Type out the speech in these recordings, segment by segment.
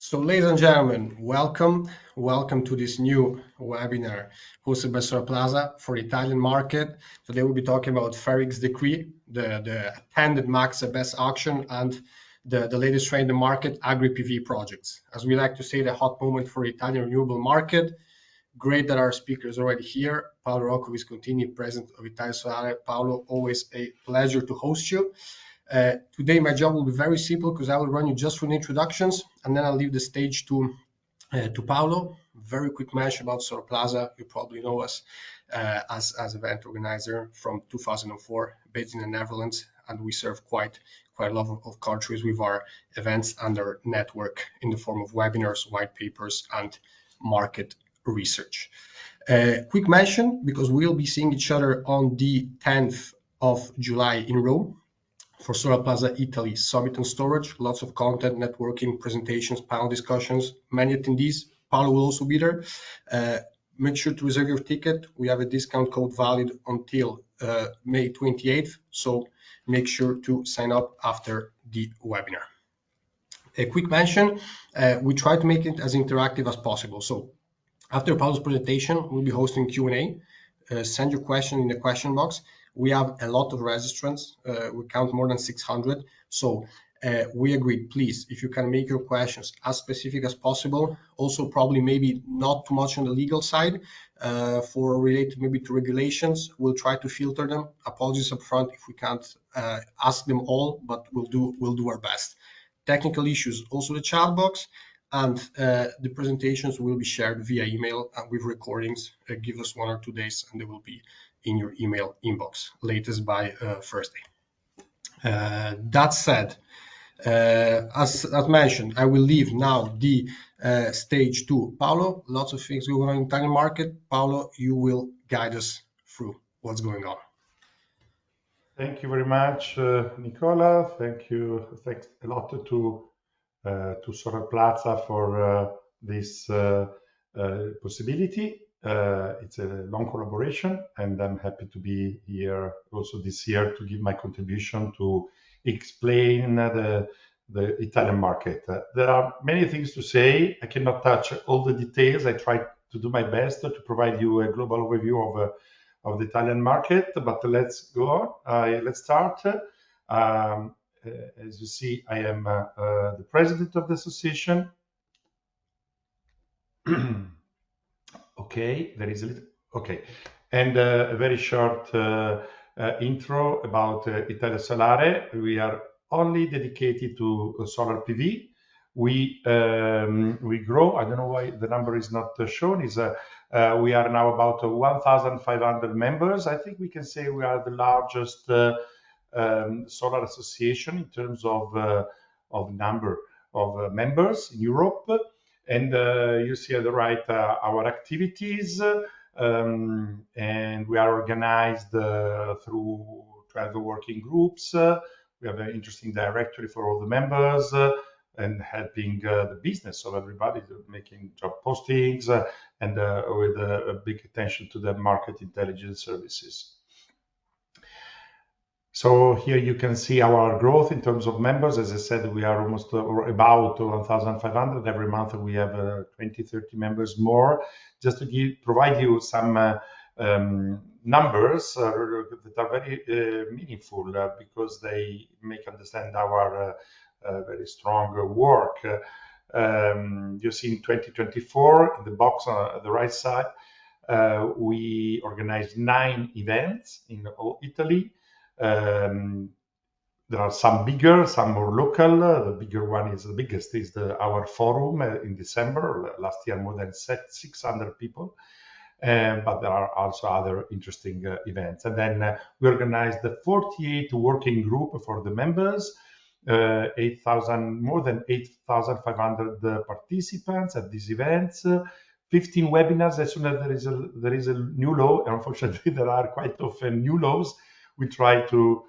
So, ladies and gentlemen, welcome to this new webinar hosted by Solarplaza for the Italian market. Today we'll be talking about FER X decree, the attended MACSE BESS auction, and the latest trend in the market, Agri-PV projects. As we like to say, the hot moment for the Italian renewable market. Great that our speaker is already here, Paolo Rocco Viscontini, President of Italia Solare. Paolo, always a pleasure to host you. Today, my job will be very simple because I will run you just through the introductions, and then I'll leave the stage to Paolo. Very quick mention about Solarplaza. You probably know us as event organizer from 2004, based in the Netherlands, and we serve quite a lot of countries with our events and our network in the form of webinars, white papers, and market research. Quick mention, because we'll be seeing each other on the 10th of July in Rome for Solarplaza Italy Summit on Storage. Lots of content, networking, presentations, panel discussions, many attendees. Paolo will also be there. Make sure to reserve your ticket. We have a discount code valid until May 28th, so make sure to sign up after the webinar. A quick mention, we try to make it as interactive as possible. So after Paolo's presentation, we'll be hosting Q&A. Send your question in the question box. We have a lot of registrants. We count more than 600. So we agreed, please, if you can make your questions as specific as possible. Also, probably maybe not too much on the legal side for related maybe to regulations. We'll try to filter them. Apologies up front if we can't ask them all, but we'll do our best. Technical issues, also the chat box. And the presentations will be shared via email with recordings. Give us 1 or 2 days and they will be in your email inbox, latest by Thursday. That said, as mentioned, I will leave now the stage to Paolo. Lots of things going on in the Italian market. Paolo, you will guide us through what's going on. Thank you very much, Nicola. Thanks a lot to Solarplaza for this possibility. It's a long collaboration, and I'm happy to be here also this year to give my contribution to explain the Italian market. There are many things to say. I cannot touch all the details. I try to do my best to provide you a global overview of the Italian market, but let's go on. Let's start. As you see, I am the president of the association. Okay, there is a little, okay. And a very short intro about Italia Solare. We are only dedicated to solar PV. We grow. I don't know why the number is not shown. We are now about 1,500 members. I think we can say we are the largest solar association in terms of number of members in Europe. And you see at the right our activities, and we are organized through 12 working groups. We have an interesting directory for all the members and helping the business of everybody, making job postings and with a big attention to the market intelligence services. So here you can see our growth in terms of members. As I said, we are almost about 1,500. Every month we have 20-30 members more. Just to provide you some numbers that are very meaningful because they make understand our very strong work. You see in 2024, in the box on the right side, we organized 9 events in all Italy. There are some bigger, some more local. The bigger one is the biggest is our forum in December last year, more than 600 people. But there are also other interesting events. And then we organized the 48 working group for the members, more than 8,500 participants at these events. 15 webinars. As soon as there is a new law, unfortunately there are quite often new laws. We try to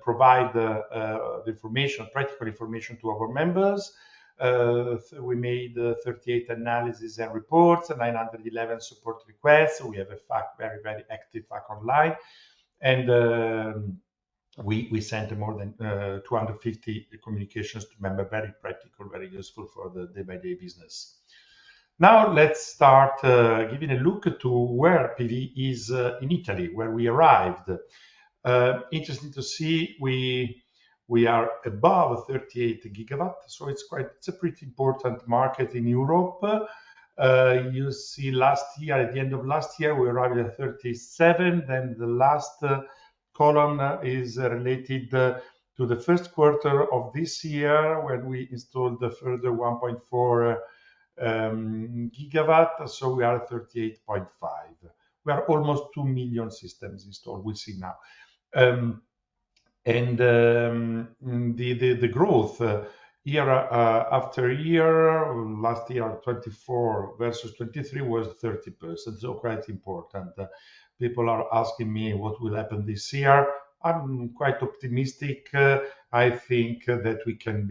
provide the information, practical information to our members. We made 38 analyses and reports, 911 support requests. We have a FAQ, very active FAQ online, and we sent more than 250 communications to members, very practical, very useful for the day-by-day business. Now let's start giving a look to where PV is in Italy, where we arrived. Interesting to see we are above 38 gigawatt, so it's a pretty important market in Europe. You see last year, at the end of last year, we arrived at 37. Then the last column is related to the first quarter of this year, when we installed the further 1.4 gigawatt. So we are at 38.5. We are almost 2 million systems installed. We'll see now. The growth year after year, last year 24 versus 23 was 30%, so quite important. People are asking me what will happen this year. I'm quite optimistic. I think that we can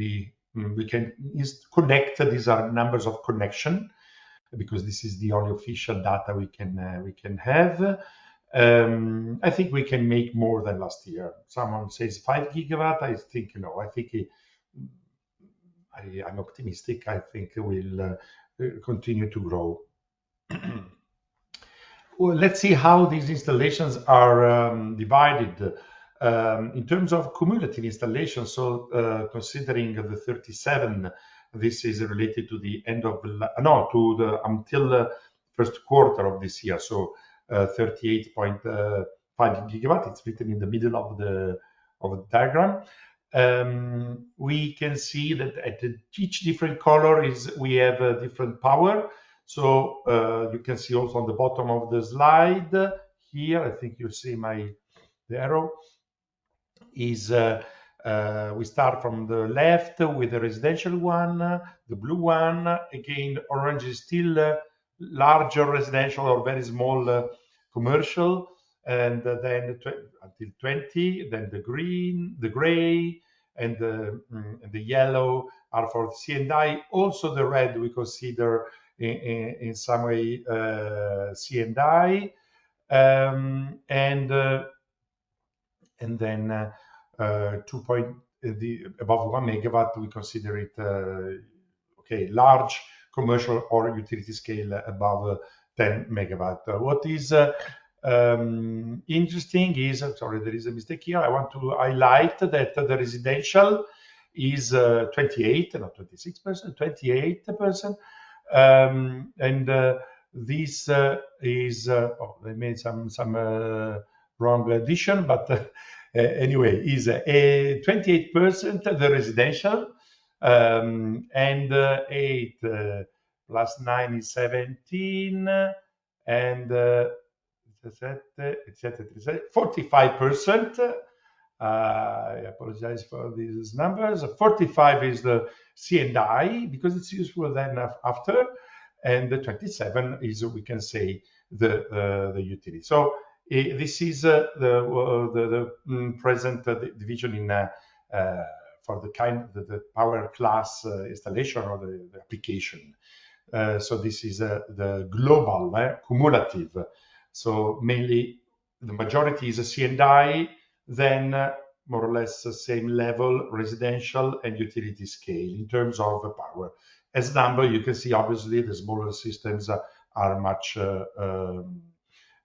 connect. These are numbers of connection, because this is the only official data we can have. I think we can make more than last year. Someone says 5 gigawatt. I think no. I think I'm optimistic. I think we'll continue to grow. Well, let's see how these installations are divided in terms of cumulative installations. So considering the 37, this is related to the end of until the first quarter of this year. So 38.5 gigawatt. It's written in the middle of the diagram. We can see that at each different color we have a different power. So you can see also on the bottom of the slide here, I think you see the arrow is we start from the left with the residential one, the blue one. Again, orange is still larger residential or very small commercial, and then until 20, then the green, the gray, and the yellow are for C&I. Also the red we consider in some way C&I, and then above 1 megawatt we consider it okay, large commercial or utility scale above 10 megawatt. What is interesting is, sorry, there is a mistake here. I want to highlight that the residential is 28, not 26%, 28%. And this is, they made some wrong addition, but anyway, is 28% the residential, and 8 plus 9 is 17, and 45%. I apologize for these numbers. 45 is the C&I, because it's useful then after, and the 27 is, we can say, the utility. So this is the present division in for the power class installation or the application. So this is the global cumulative. So mainly the majority is a C&I, then more or less the same level residential and utility scale in terms of power. As number, you can see obviously the smaller systems are much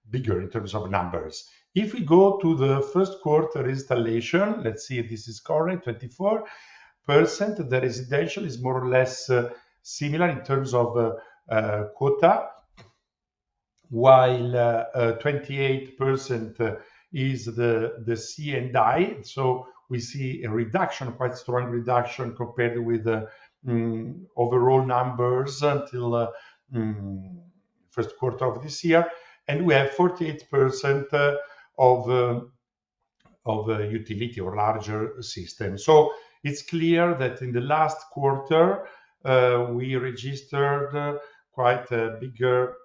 bigger in terms of numbers. If we go to the first quarter installation, let's see if this is correct, 24%. The residential is more or less similar in terms of quota, while 28% is the C&I. So we see a reduction, quite strong reduction compared with the overall numbers until first quarter of this year. And we have 48% of utility or larger systems. So it's clear that in the last quarter, we registered quite a bigger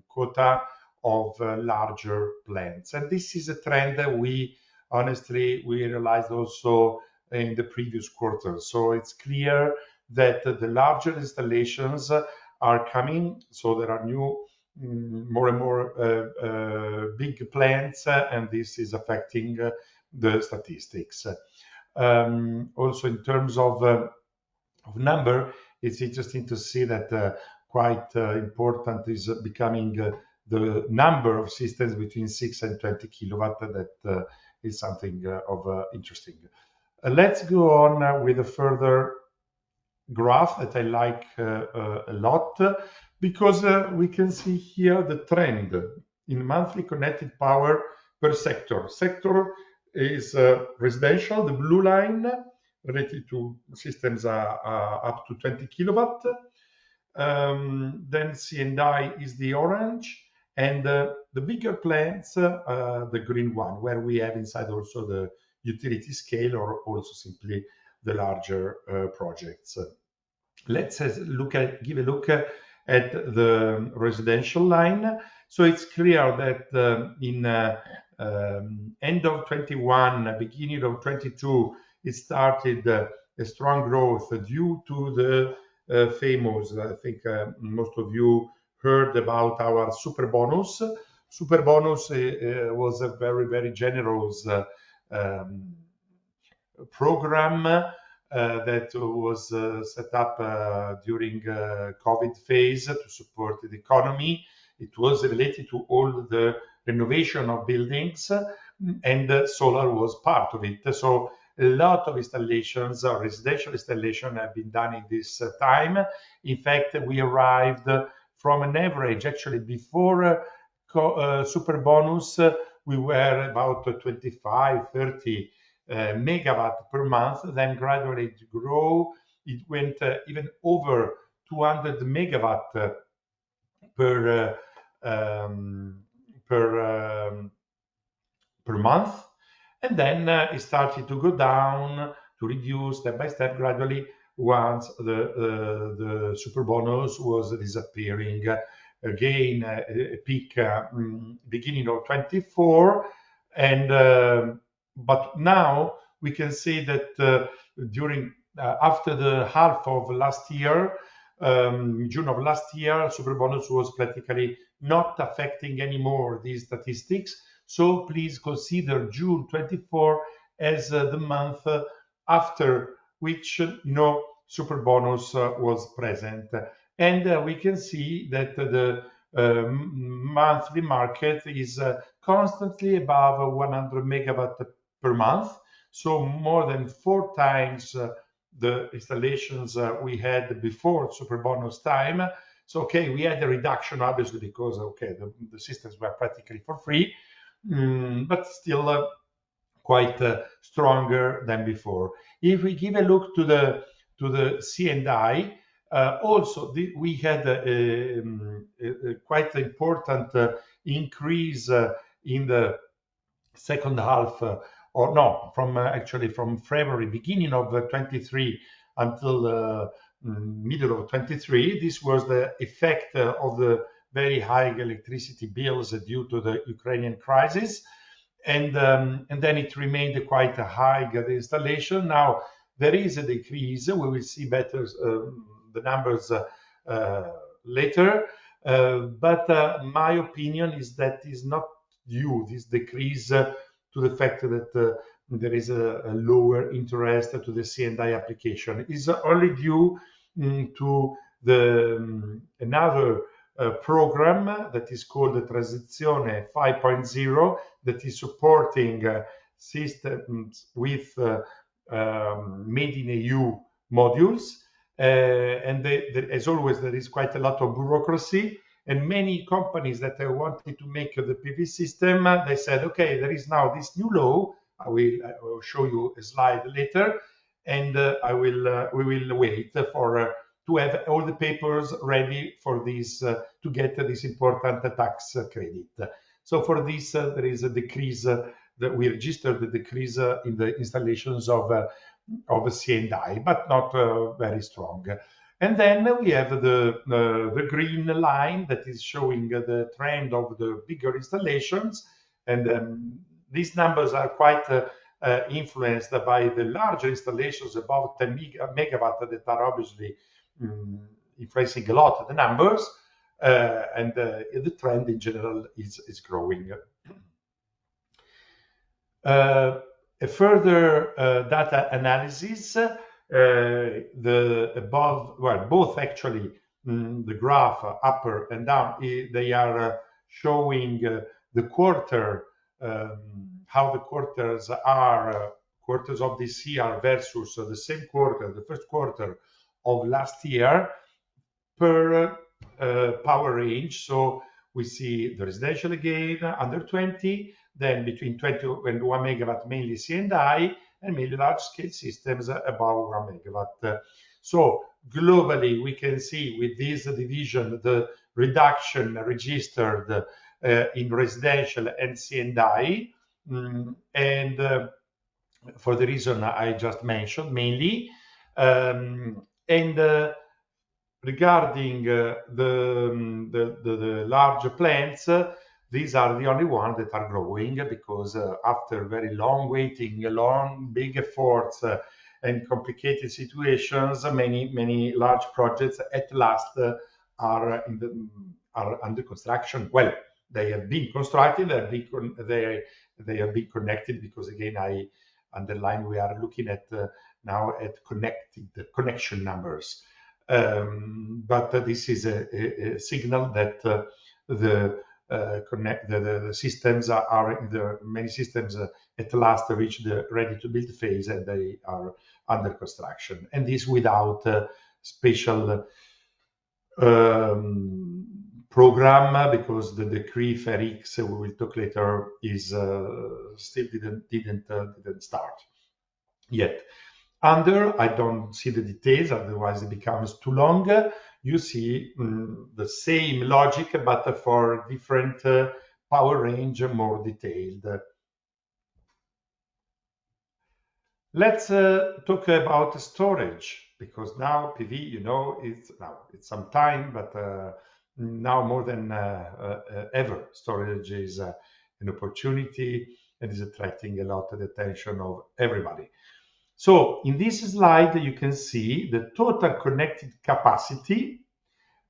quota of larger plants. And this is a trend that we realized also in the previous quarter. So it's clear that the larger installations are coming. So there are new, more and more big plants, and this is affecting the statistics. Also, in terms of number, it's interesting to see that quite important is becoming the number of systems between 6 and 20 kilowatt. That is something of interesting. Let's go on with a further graph that I like a lot, because we can see here the trend in monthly connected power per sector. Sector is residential, the blue line, related to systems up to 20 kilowatt. Then C&I is the orange, and the bigger plants, the green one, where we have inside also the utility scale or also simply the larger projects. Let's give a look at the residential line. So it's clear that in end of 21, beginning of 22, it started a strong growth due to the famous, I think most of you heard about our Superbonus. Superbonus was a very, very generous program that was set up during COVID phase to support the economy. It was related to all the renovation of buildings, and solar was part of it. So a lot of installations, residential installation, have been done in this time. In fact, we arrived from an average, actually before Superbonus, we were about 25, 30 megawatt per month. Then gradually it grew. It went even over 200 megawatt per month, and then it started to go down, to reduce step by step gradually once the Superbonus was disappearing. Again, a peak beginning of 24, and but now we can see that during after the half of last year, June of last year, Superbonus was practically not affecting anymore these statistics. So please consider June 24 as the month after which no Superbonus was present. And we can see that the monthly market is constantly above 100 megawatt per month. So more than 4 times the installations we had before Superbonus time. So, okay, we had a reduction, obviously, because, okay, the systems were practically for free, but still quite stronger than before. If we give a look to the C&I, also we had a quite important increase in the second half, or no, from actually from February, beginning of 23 until middle of 23. This was the effect of the very high electricity bills due to the Ukrainian crisis, and then it remained quite a high installation. Now there is a decrease. We will see better the numbers later, but my opinion is that is not due, this decrease, to the fact that there is a lower interest to the C&I application. Is only due to the another program that is called the Transizione 5.0, that is supporting systems with made in EU modules, and as always there is quite a lot of bureaucracy. And many companies that wanted to make the PV system, they said, okay, there is now this new law. I will show you a slide later, and we will wait for to have all the papers ready for this to get this important tax credit. So for this, there is a decrease that we registered the decrease in the installations of C&I, but not very strong. And then we have the green line that is showing the trend of the bigger installations. And these numbers are quite influenced by the larger installations above 10 megawatt that are obviously influencing a lot of the numbers. And the trend in general is growing. A further data analysis, both actually, the graph upper and down, they are showing the quarter, how the quarters are, quarters of this year versus the same quarter, the first quarter of last year, per power range. So we see the residential again under 20, then between 20 and 1 megawatt, mainly C&I, and mainly large-scale systems above 1 megawatt. So globally, we can see with this division the reduction registered in residential and C&I, and for the reason I just mentioned, mainly. Regarding the large plants, these are the only ones that are growing, because after very long waiting, big efforts, and complicated situations, many large projects at last are under construction. Well, they have been constructed, they have been connected, because again, I underline, we are looking at now at connection numbers. But this is a signal that the systems many systems at last reach the ready-to-build phase, and they are under construction. And this without special program, because the decree FER X, we will talk later, is still didn't start yet. Under, I don't see the details, otherwise it becomes too long. You see the same logic, but for different power range, more detailed. Let's talk about storage, because now PV, you know, it's some time, but now more than ever, storage is an opportunity and is attracting a lot of the attention of everybody. So in this slide, you can see the total connected capacity,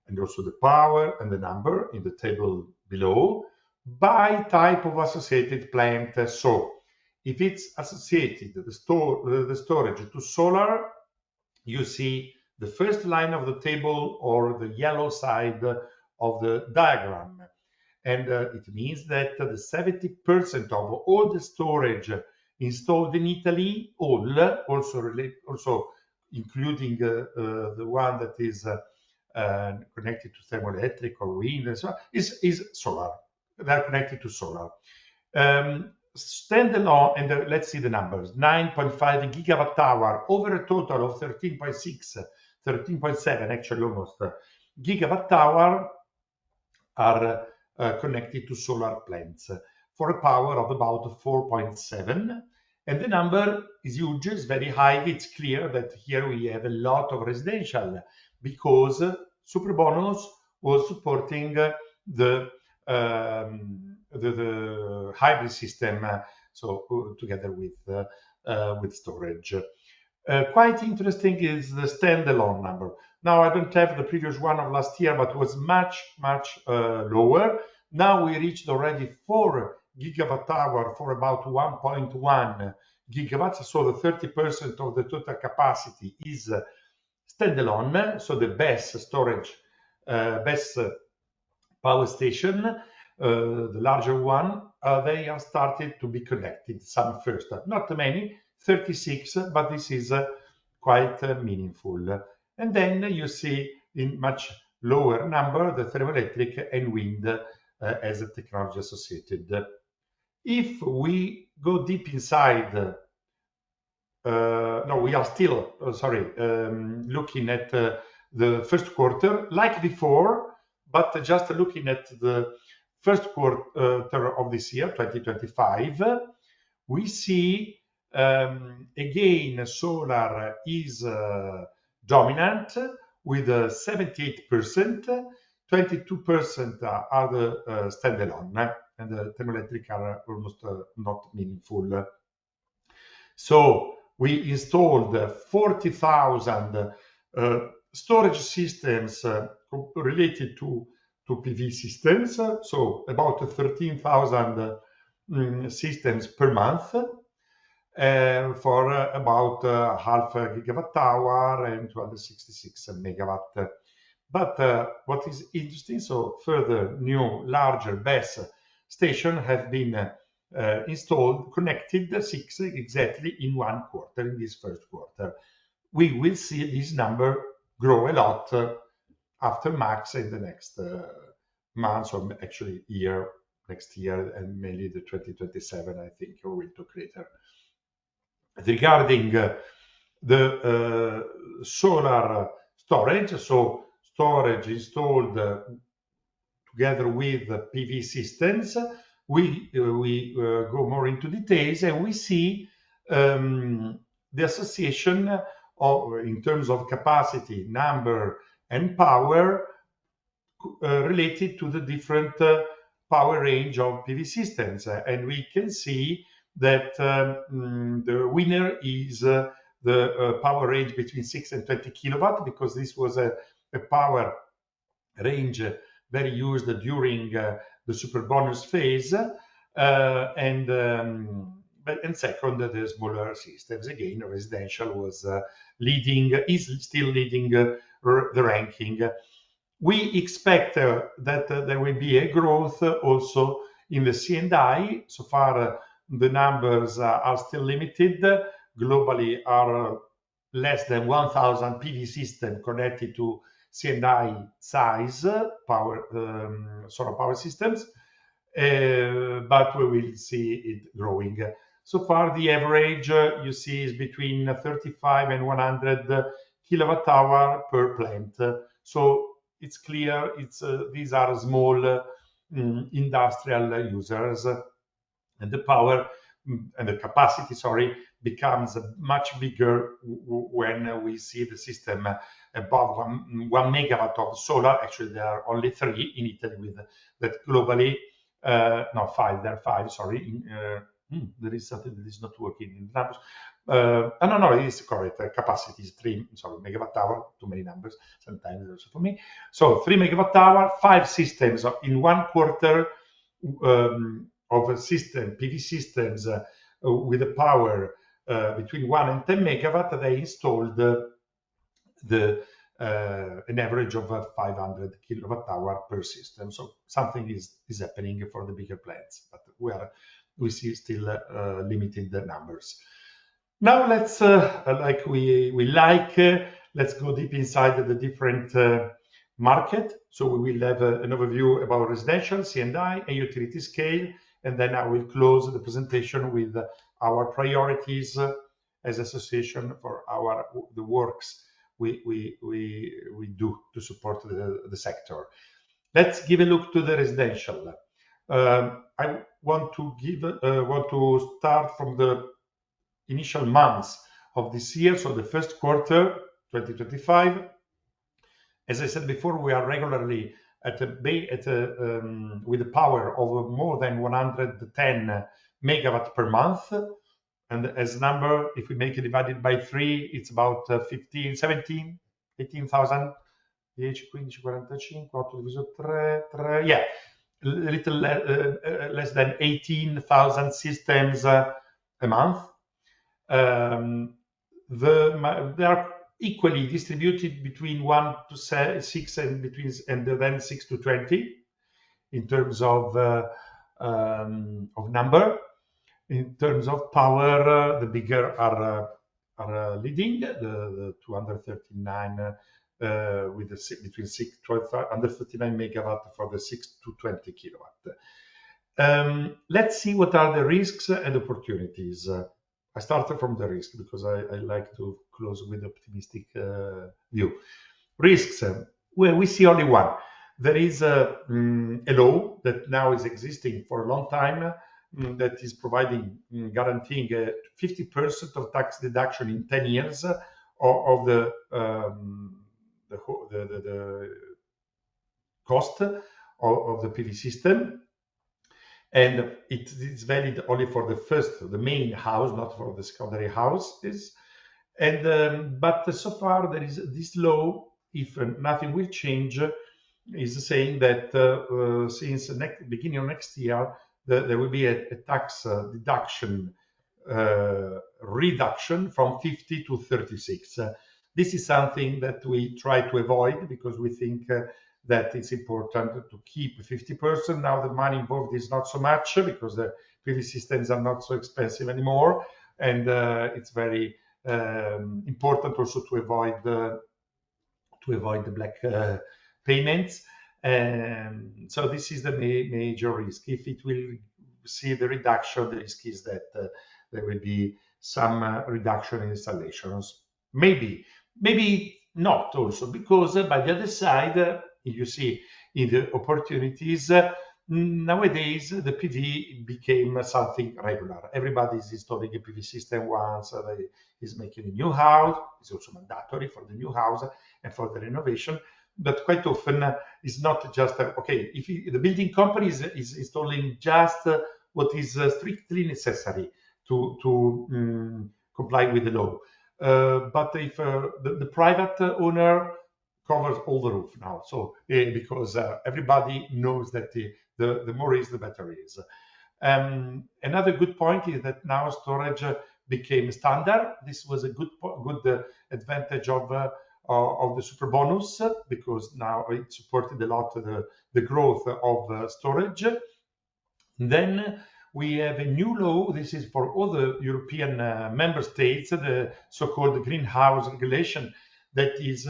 and also the power and the number in the table below, by type of associated plant. So if it's associated, the storage to solar, you see the first line of the table, or the yellow side of the diagram. And it means that the 70% of all the storage installed in Italy, also including the one that is connected to thermoelectric or wind, and so on, is solar. They're connected to solar. Standalone, and let's see the numbers: 9.5 gigawatt hour over a total of 13.7, actually almost gigawatt hour are connected to solar plants, for a power of about 4.7. And the number is huge, it's very high. It's clear that here we have a lot of residential, because Superbonus was supporting the hybrid system, so together with storage. Quite interesting is the standalone number. Now, I don't have the previous one of last year, but was much lower. Now we reached already 4 gigawatt hour for about 1.1 gigawatts. So the 30% of the total capacity is standalone. So the BESS storage, BESS power station, the larger one, they are started to be connected, some first, not many, 36, but this is quite meaningful. And then you see in much lower number the thermoelectric and wind as a technology associated. If we go deep inside, no, we are still, looking at the first quarter, like before, but just looking at the first quarter of this year, 2025, we see again solar is dominant with 78%, 22% are the standalone, and the thermoelectric are almost not meaningful. So we installed 40,000 storage systems related to PV systems, so about 13,000 systems per month. for about half a gigawatt hour and 266 megawatt. But what is interesting, so further new larger BESS station have been installed, connected, 6 exactly in 1 quarter, in this first quarter. We will see this number grow a lot after MACSE in the next months, or actually next year, and mainly the 2027, I think, or will talk later. Regarding the solar storage, so storage installed together with PV systems, we go more into details, and we see the association of, in terms of capacity, number, and power related to the different power range of PV systems. And we can see that the winner is the power range between 6 and 20 kilowatt, because this was a power range very used during the Superbonus phase. And second, the smaller systems. Again, residential was is still leading the ranking. We expect that there will be a growth also in the C&I. So far, the numbers are still limited. Globally, are less than 1,000 PV systems connected to C&I size solar power systems, but we will see it growing. So far, the average you see is between 35 and 100 kilowatt hour per plant. So it's clear these are small industrial users, and the power and the capacity, becomes much bigger when we see the system above 1 megawatt of solar. Actually, there are only 3 in Italy with that globally. No, 5. There are 5. Sorry. There is something that is not working in the numbers. No, it is correct. Capacity is 3. Sorry, megawatt hour. Too many numbers sometimes also for me. So 3 megawatt hour, 5 systems in 1 quarter of a system, PV systems with a power between 1 and 10 megawatt. They installed an average of 500 kilowatt hour per system. So something is happening for the bigger plants, but we see still limited numbers. Now let's let's go deep inside the different market. So we will have an overview about residential, C&I, and utility scale, and then I will close the presentation with our priorities as association for the works we do to support the sector. Let's give a look to the residential. I want to start from the initial months of this year, so the first quarter 2025. As I said before, we are regularly with a power of more than 110 megawatt per month, and as number, if we make it divided by 3, it's about 18,000. 10, 15, 45, 8 diviso 3, yeah, a little less than 18,000 systems a month. They are equally distributed between 1 to 6 and then 6 to 20 in terms of number. In terms of power, the bigger are leading, the 239 with between 139 megawatt for the 6 to 20 kilowatt. Let's see what are the risks and opportunities. I started from the risk because I like to close with optimistic view. Risks, well, we see only one. There is a law that now is existing for a long time that is guaranteeing 50% of tax deduction in 10 years of the cost of the PV system. And it is valid only for the main house, not for the secondary houses. And but so far there is this law, if nothing will change, is saying that since beginning of next year, there will be a tax deduction reduction from 50 to 36. This is something that we try to avoid because we think that it's important to keep 50%. Now the money involved is not so much because the PV systems are not so expensive anymore, and it's very important also to avoid the black payments. So this is the major risk. If it will see the reduction, the risk is that there will be some reduction in installations. Maybe not also, because by the other side, you see in the opportunities, nowadays the PV became something regular. Everybody is installing a PV system once is making a new house. It's also mandatory for the new house and for the renovation. But quite often it's not just okay. If the building company is installing just what is strictly necessary to comply with the law, but if the private owner covers all the roof now, so because everybody knows that the more is, the better is. Another good point is that now storage became standard. This was a good advantage of the Superbonus, because now it supported a lot the growth of storage. Then we have a new law. This is for all the European member states, the so-called greenhouse regulation, that is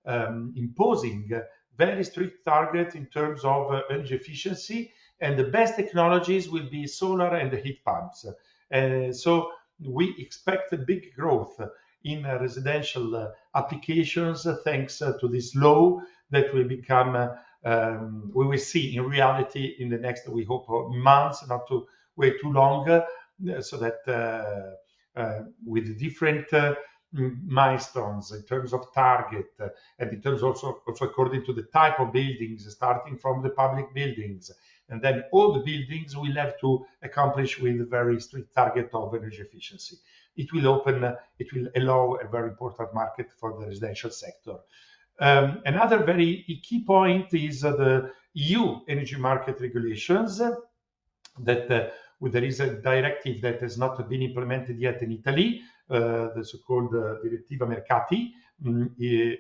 imposing very strict targets in terms of energy efficiency, and the best technologies will be solar and the heat pumps. So we expect a big growth in residential applications thanks to this law that will become, we will see in reality in the next, we hope, months, not to wait too long, so that with different milestones in terms of target and in terms also according to the type of buildings, starting from the public buildings, and then all the buildings will have to accomplish with a very strict target of energy efficiency. It will allow a very important market for the residential sector. Another very key point is the EU energy market regulations, that there is a directive that has not been implemented yet in Italy, the so-called Directive Mercati,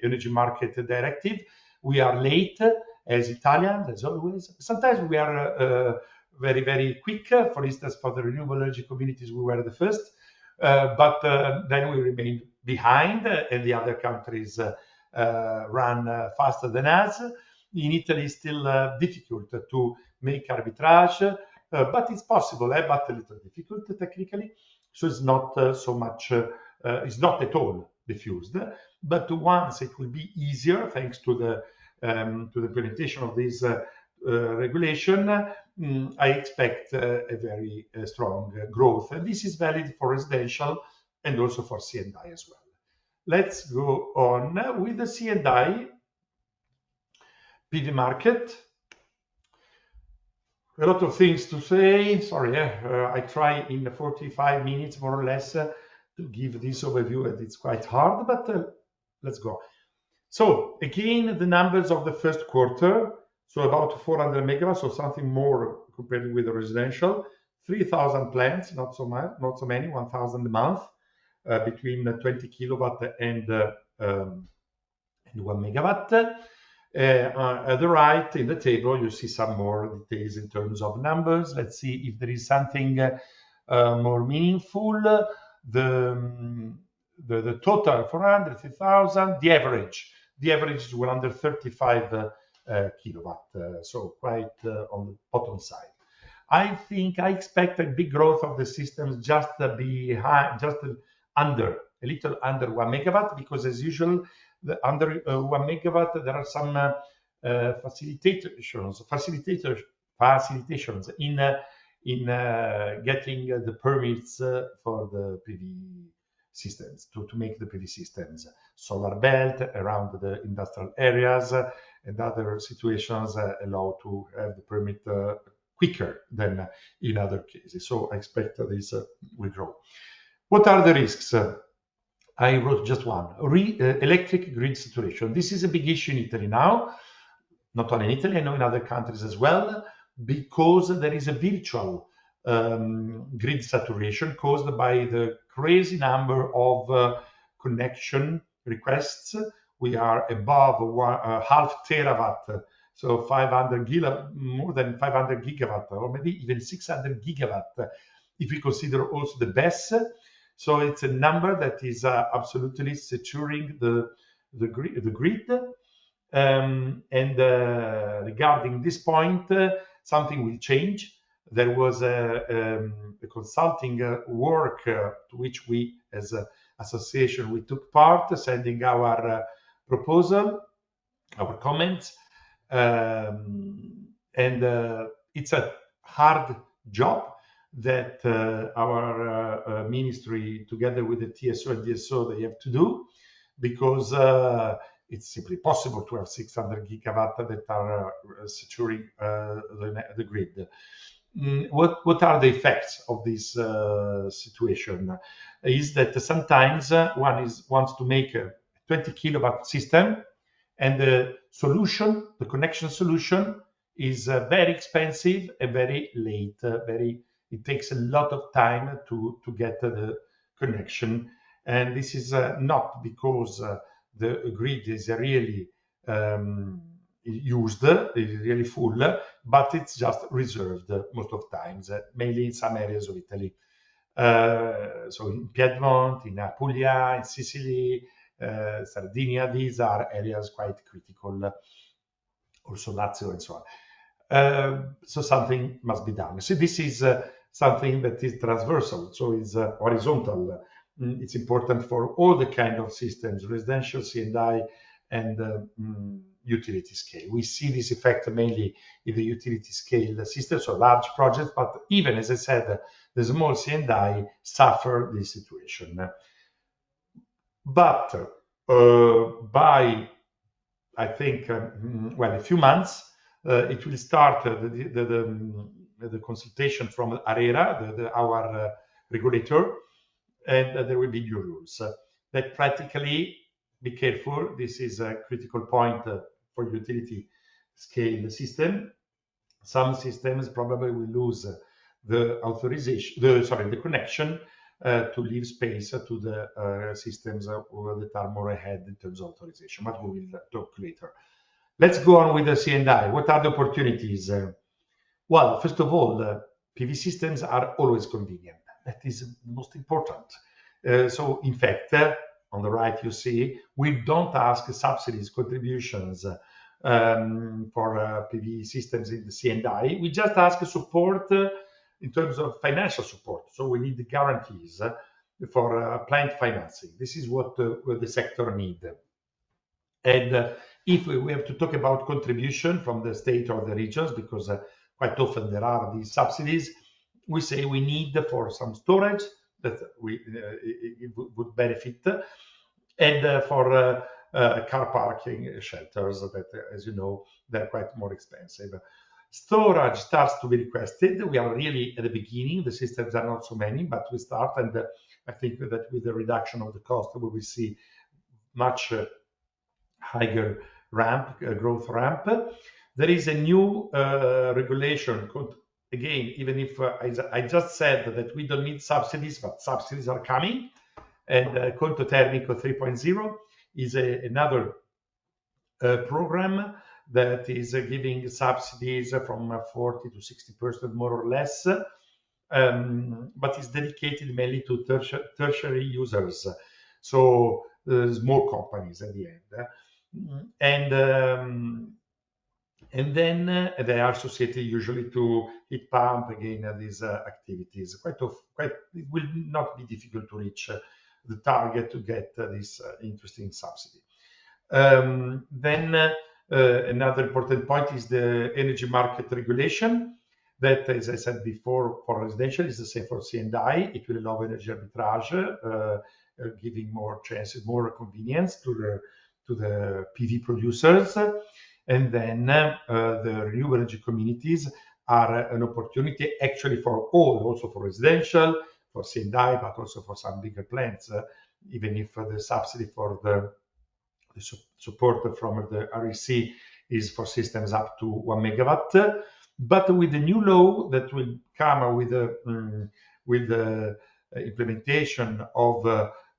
Energy Market Directive. We are late as Italians, as always. Sometimes we are very, very quick. For instance, for the renewable energy communities, we were the first, but then we remained behind, and the other countries run faster than us. In Italy, it's still difficult to make arbitrage, but it's possible, but a little difficult technically. So it's not so much, it's not at all diffused. But once it will be easier, thanks to the implementation of this regulation, I expect a very strong growth. And this is valid for residential and also for C&I as well. Let's go on with the C&I PV market. A lot of things to say. Sorry, I try in 45 minutes more or less to give this overview, and it's quite hard, but let's go. So again, the numbers of the first quarter, so about 400 megawatts, so something more compared with the residential. 3,000 plants, not so many, 1,000 a month, between 20 kilowatt and 1 megawatt. At the right in the table, you see some more details in terms of numbers. Let's see if there is something more meaningful. The total 400,000. The average is 135 kilowatt, so quite on the bottom side. I expect a big growth of the systems just behind, a little under 1 megawatt, because as usual, under 1 megawatt, there are some facilitations in getting the permits for the PV systems, to make the PV systems. Solar belt around the industrial areas and other situations allow to have the permit quicker than in other cases. So I expect this will grow. What are the risks? I wrote just one. Electric grid saturation. This is a big issue in Italy now, not only in Italy, I know in other countries as well, because there is a virtual grid saturation caused by the crazy number of connection requests. We are above half terawatt, so 500 more than 500 gigawatt, or maybe even 600 gigawatt, if we consider also the BESS. So it's a number that is absolutely saturing the grid. Regarding this point, something will change. There was a consulting work to which we, as an association, we took part, sending our proposal, our comments, it's a hard job that our ministry, together with the TSO and DSO, they have to do, because it's simply possible to have 600 gigawatt that are saturing the grid. What are the effects of this situation? Is that sometimes one wants to make a 20 kilowatt system, and the solution, the connection solution, is very expensive and very late. It takes a lot of time to get the connection, and this is not because the grid is really used, is really full, but it's just reserved most of times, mainly in some areas of Italy. So in Piedmont, in Apulia, in Sicily, Sardinia, these are areas quite critical, also Lazio and so on. So something must be done. So this is something that is transversal, so it's horizontal. It's important for all the kind of systems, residential, C&I, and utility scale. We see this effect mainly in the utility scale systems, so large projects, but even, as I said, the small C&I suffer this situation. But by, I think, well, a few months, it will start the consultation from ARERA, our regulator, and there will be new rules that practically, be careful, this is a critical point for utility scale system. Some systems probably will lose the authorization, the connection to leave space to the systems that are more ahead in terms of authorization, but we will talk later. Let's go on with the C&I. What are the opportunities? Well, first of all, PV systems are always convenient. That is the most important. So, in fact, on the right, you see, we don't ask subsidies, contributions for PV systems in the C&I. We just ask support in terms of financial support. So we need the guarantees for plant financing. This is what the sector needs. And if we have to talk about contribution from the state or the regions, because quite often there are these subsidies, we say we need for some storage that it would benefit, and for car parking shelters that, as you know, they're quite more expensive. Storage starts to be requested. We are really at the beginning. The systems are not so many, but we start, and I think that with the reduction of the cost, we will see much higher ramp, growth ramp. There is a new regulation. Again, even if I just said that we don't need subsidies, but subsidies are coming. And Conto Termico 3.0 is another program that is giving subsidies from 40 to 60%, more or less, but is dedicated mainly to tertiary users, so small companies at the end. And then they are associated usually to heat pump, again, these activities. It will not be difficult to reach the target to get this interesting subsidy. Then another important point is the energy market regulation that, as I said before, for residential is the same for C&I. It will allow energy arbitrage, giving more chances, more convenience to the PV producers. And then the renewable energy communities are an opportunity actually for all, also for residential, for C&I, but also for some bigger plants, even if the subsidy for the support from the REC is for systems up to 1 megawatt. But with the new law that will come with the implementation of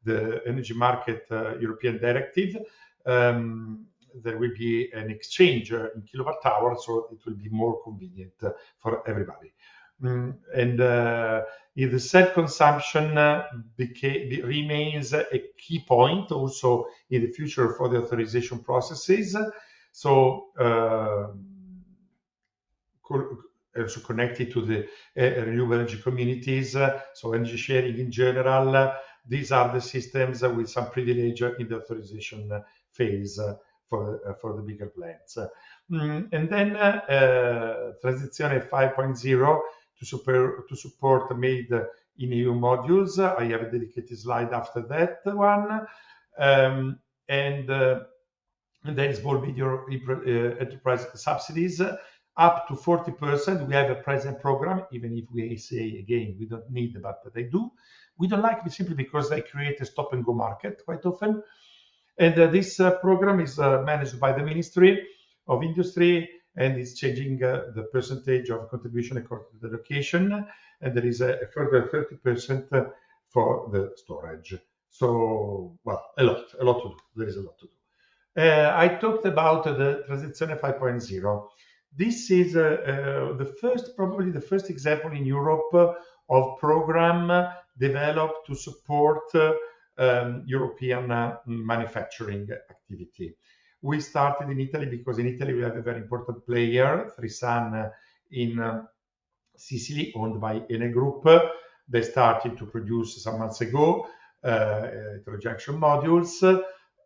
the Energy Market European Directive, there will be an exchange in kilowatt hour, so it will be more convenient for everybody. And if the self-consumption remains a key point also in the future for the authorization processes. So also connected to the renewable energy communities, so energy sharing in general, these are the systems with some privilege in the authorization phase for the bigger plants. And then Transizione 5.0 to support made in EU modules. I have a dedicated slide after that one. And then small medium enterprise subsidies up to 40%. We have a present program, even if we say again we don't need, but they do. We don't like it simply because they create a stop and go market quite often. And this program is managed by the Ministry of Industry, and is changing the percentage of contribution according to the location. And there is a further 30% for the storage. So, well, a lot to do. There is a lot to do. I talked about the Transizione 5.0. This is probably the first example in Europe of program developed to support European manufacturing activity. We started in Italy because in Italy we have a very important player, Frisan, in Sicily, owned by Enel Group. They started to produce some months ago heterojunction modules,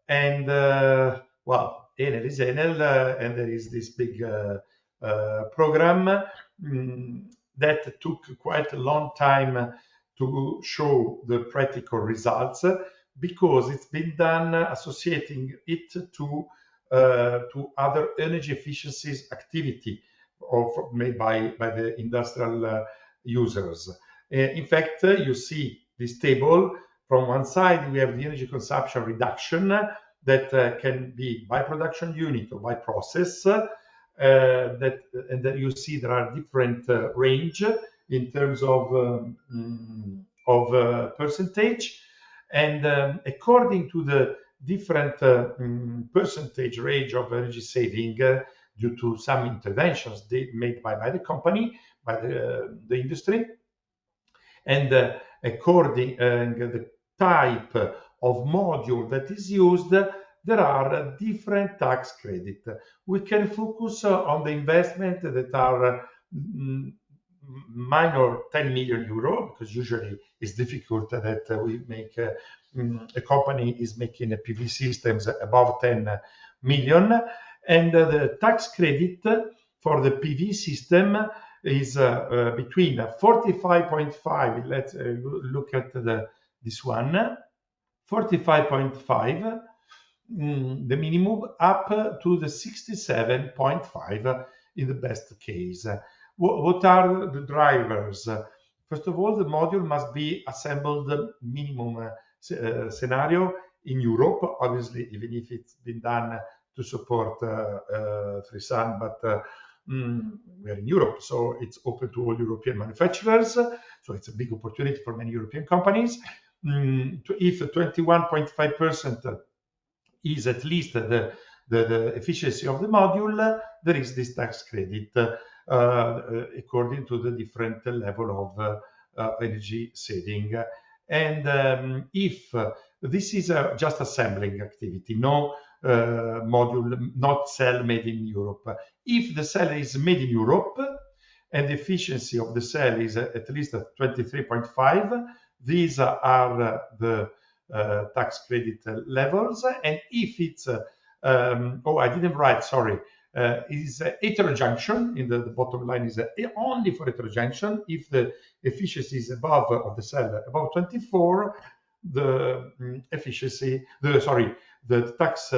and well, Enel is Enel, and there is this big program that took quite a long time to show the practical results, because it's been done associating it to other energy efficiencies activity made by the industrial users. In fact, you see this table. From one side, we have the energy consumption reduction that can be by production unit or by process. And then you see there are different range in terms of percentage, and according to the different percentage range of energy saving due to some interventions made by the company, by the industry, and according the type of module that is used, there are different tax credits. We can focus on the investment that are minor 10 million euro, because usually it's difficult that we make a company is making a PV systems above 10 million, and the tax credit for the PV system is between 45.5. Let's look at this one. 45.5, the minimum, up to the 67.5 in the best case. What are the drivers? First of all, the module must be assembled minimum scenario in Europe, obviously, even if it's been done to support Frisan, but we are in Europe, so it's open to all European manufacturers. So it's a big opportunity for many European companies. If 21.5% is at least the efficiency of the module, there is this tax credit according to the different level of energy saving. And if this is just assembling activity, no module, not cell made in Europe. If the cell is made in Europe and the efficiency of the cell is at least at 23.5, these are the tax credit levels. And if it's, I didn't write, sorry, is heterojunction, in the bottom line is only for heterojunction. If the efficiency is above of the cell, above 24, the efficiency, the tax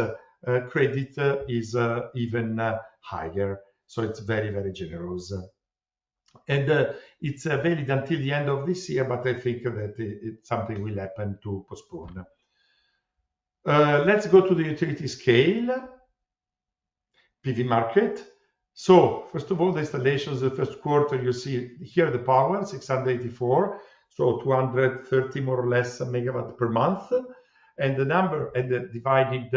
credit is even higher. So it's very, very generous. And it's valid until the end of this year, but I think that something will happen to postpone. Let's go to the utility scale PV market. So first of all, the installations, the first quarter, you see here the power, 684, so 230 more or less megawatt per month. And the number, and divided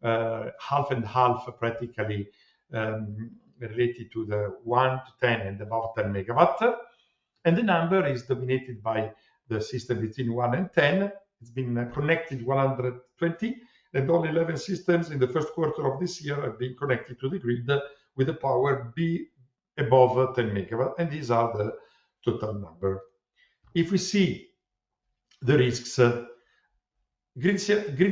half and half practically related to the 1 to 10 and above 10 megawatt. And the number is dominated by the system between 1 and 10. It's been connected 120, and only 11 systems in the first quarter of this year have been connected to the grid with the power be above 10 megawatt, and these are the total number. If we see the risks, grid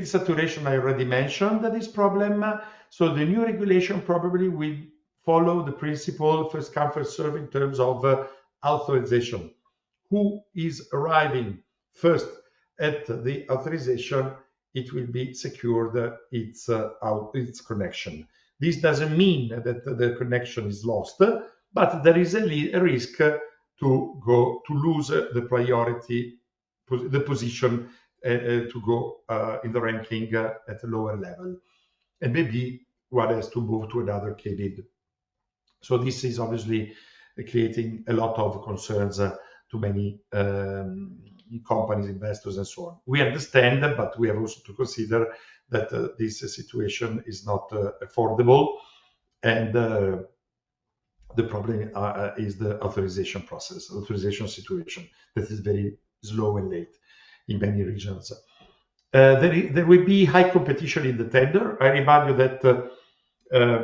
saturation, I already mentioned this problem. So the new regulation probably will follow the principle first come, first serve in terms of authorization. Who is arriving first at the authorization, it will be secured its connection. This doesn't mean that the connection is lost, but there is a risk to lose the priority, the position to go in the ranking at a lower level, and maybe one has to move to another KBID. So this is obviously creating a lot of concerns to many companies, investors, and so on. We understand, but we have also to consider that this situation is not affordable, and the problem is the authorization process, authorization situation that is very slow and late in many regions. There will be high competition in the tender. I remind you that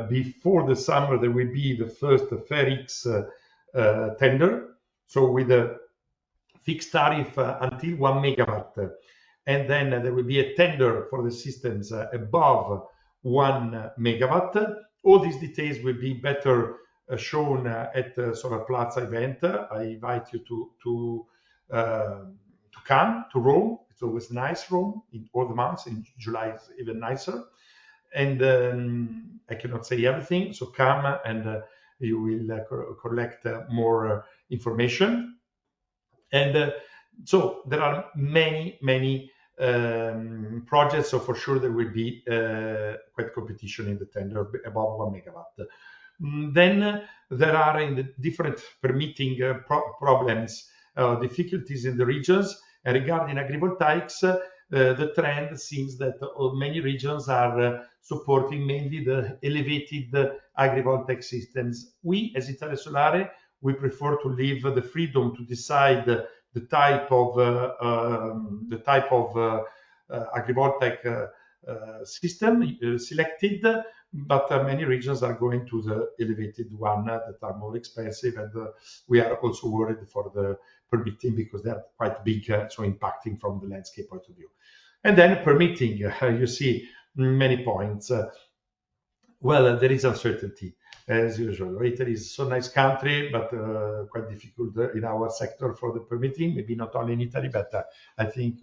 before the summer there will be the first FER X tender, so with a fixed tariff until 1 megawatt, and then there will be a tender for the systems above 1 megawatt. All these details will be better shown at the Solarplaza event. I invite you to come to Rome. It's always nice, Rome, in all the months. In July it's even nicer. And I cannot say everything, so come and you will collect more information. And so there are many projects, so for sure there will be quite competition in the tender above 1 megawatt. Then there are in the different permitting problems, difficulties in the regions. And regarding agrivoltaics, the trend seems that many regions are supporting mainly the elevated agrivoltaic systems. We, as ItaliaSolare, we prefer to leave the freedom to decide the type of agrivoltaic system selected, but many regions are going to the elevated one that are more expensive, and we are also worried for the permitting because they are quite big, so impacting from the landscape point of view. And then permitting, you see many points. Well, there is uncertainty as usual. Italy is so nice country, but quite difficult in our sector for the permitting. Maybe not only in Italy, but I think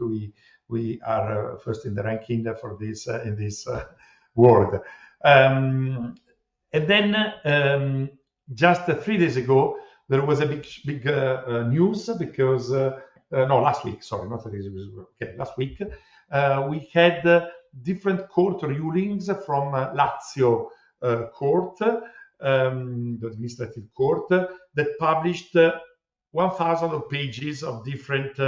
we are first in the ranking for this in this world. And then just 3 days ago, there was a big news because no, last week. Sorry, not 3 days ago. Okay, last week we had different court rulings from Lazio court, the administrative court, that published 1,000 pages of different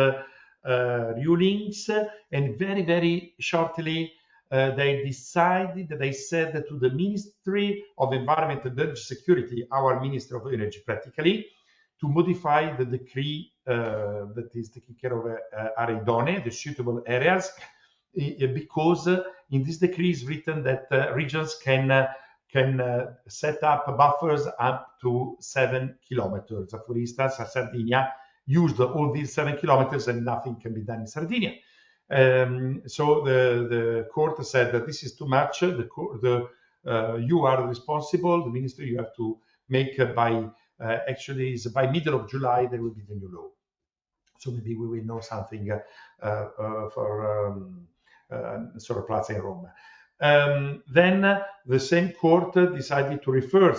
rulings, and very shortly they said to the Ministry of Environment and Energy Security, our Minister of Energy practically, to modify the decree that is taking care of area idonee, the suitable areas, because in this decree is written that regions can set up buffers up to 7 kilometers. For instance, Sardinia used all these 7 kilometers and nothing can be done in Sardinia. So the court said that this is too much. You are responsible, the ministry. You have to make by actually is by middle of July there will be the new law. So maybe we will know something for Solarplaza in Rome. Then the same court decided to refer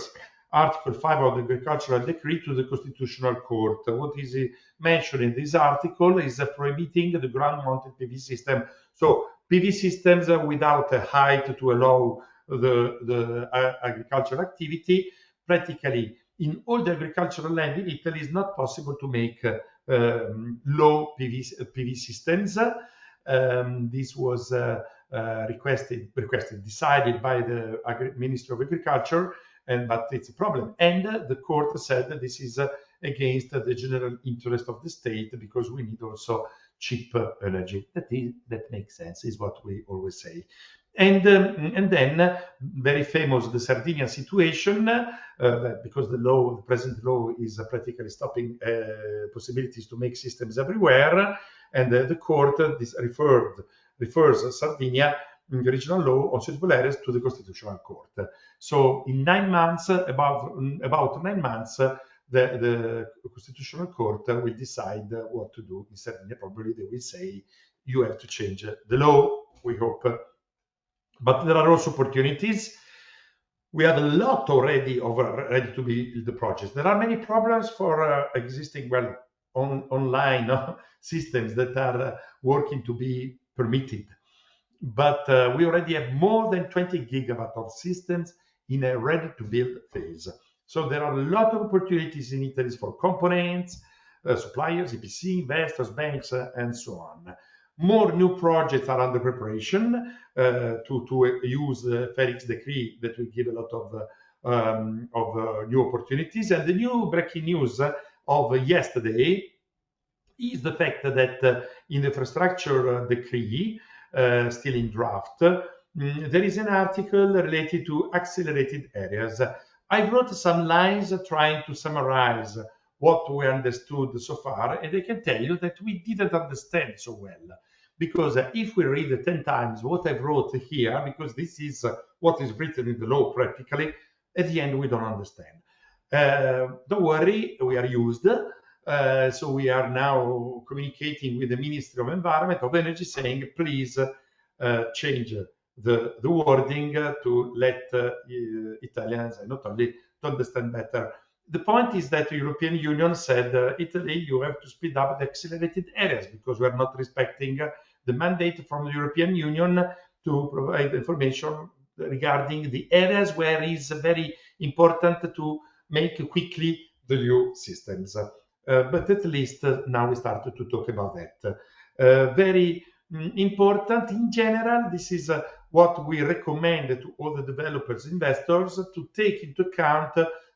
Article 5 of the Agricultural Decree to the Constitutional Court. What is mentioned in this article is prohibiting the ground-mounted PV system. So PV systems without a height to allow the agricultural activity, practically in all the agricultural land in Italy it's not possible to make low PV systems. This was decided by the Ministry of Agriculture, but it's a problem. And the court said that this is against the general interest of the state because we need also cheap energy. That makes sense, is what we always say. And then very famous the Sardinia situation, because the present law is practically stopping possibilities to make systems everywhere, and the court refers Sardinia in the regional law on suitable areas to the Constitutional Court. So in 9 months, about 9 months, the Constitutional Court will decide what to do in Sardinia. Probably they will say you have to change the law, we hope. But there are also opportunities. We have a lot already ready to build the projects. There are many problems for existing, online systems that are working to be permitted. But we already have more than 20 gigawatt of systems in a ready-to-build phase. So there are a lot of opportunities in Italy for components, suppliers, EPC, investors, banks, and so on. More new projects are under preparation to use the FER X decree that will give a lot of new opportunities. And the new breaking news of yesterday is the fact that in the infrastructure decree, still in draft, there is an article related to accelerated areas. I wrote some lines trying to summarize what we understood so far, and I can tell you that we didn't understand so well. Because if we read 10 times what I wrote here, because this is what is written in the law practically, at the end we don't understand. Don't worry, we are used. So we are now communicating with the Ministry of Environment, of Energy, saying please change the wording to let Italians not only to understand better. The point is that the European Union said, Italy, you have to speed up the accelerated areas because we are not respecting the mandate from the European Union to provide information regarding the areas where it is very important to make quickly the new systems. But at least now we started to talk about that. Very important in general, this is what we recommend to all the developers, investors, to take into account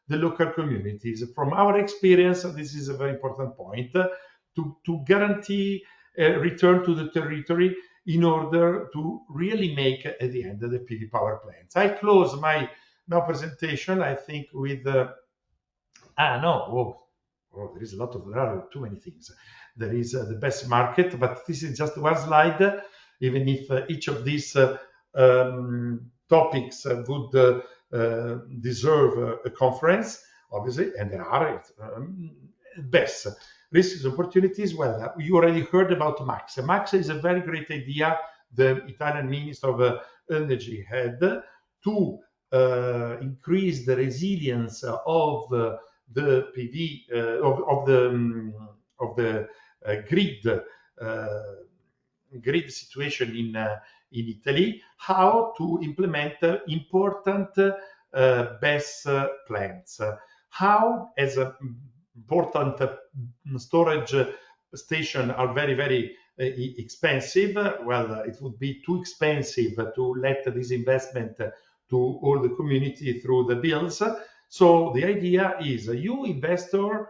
the local communities. From our experience, this is a very important point, to guarantee a return to the territory in order to really make at the end the PV power plants. I close my now presentation, I think, with there is there are too many things. There is the best market, but this is just one slide, even if each of these topics would deserve a conference, obviously, and there are BESS. Risks, opportunities, well, you already heard about MACSE. MACSE is a very great idea the Italian Minister of Energy had to increase the resilience of the PV, of the grid situation in Italy, how to implement important BESS plants, how as important storage station are very, very expensive. Well, it would be too expensive to let this investment to all the community through the bills. So the idea is you investor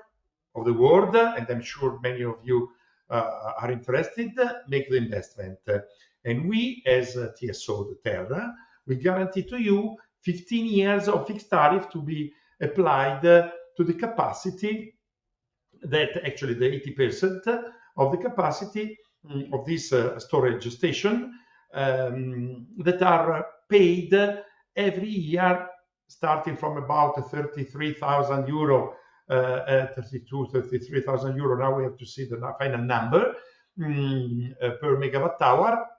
of the world, and I'm sure many of you are interested, make the investment. And we as TSO, the Terra, we guarantee to you 15 years of fixed tariff to be applied to the capacity that actually the 80% of the capacity of this storage station that are paid every year, starting from about 33,000 euro, 33,000 euro. Now we have to see the final number per megawatt hour,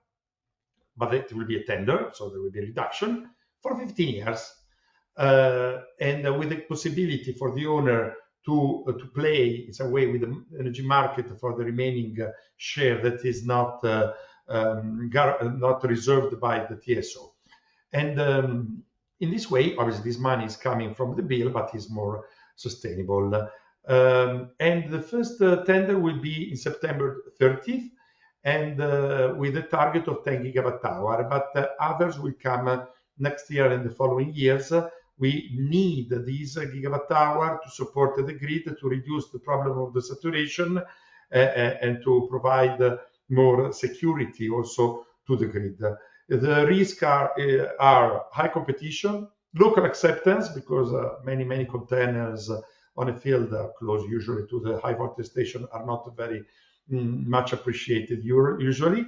but it will be a tender, so there will be a reduction for 15 years, and with the possibility for the owner to play in some way with the energy market for the remaining share that is not reserved by the TSO. And In this way, obviously, this money is coming from the bill, but is more sustainable. And the first tender will be in September 30th, and with a target of 10 gigawatt hour, but others will come next year and the following years. We need these gigawatt hour to support the grid, to reduce the problem of the saturation, and to provide more security also to the grid. The risks are high competition, local acceptance, because many containers on a field close usually to the high voltage station are not very much appreciated usually.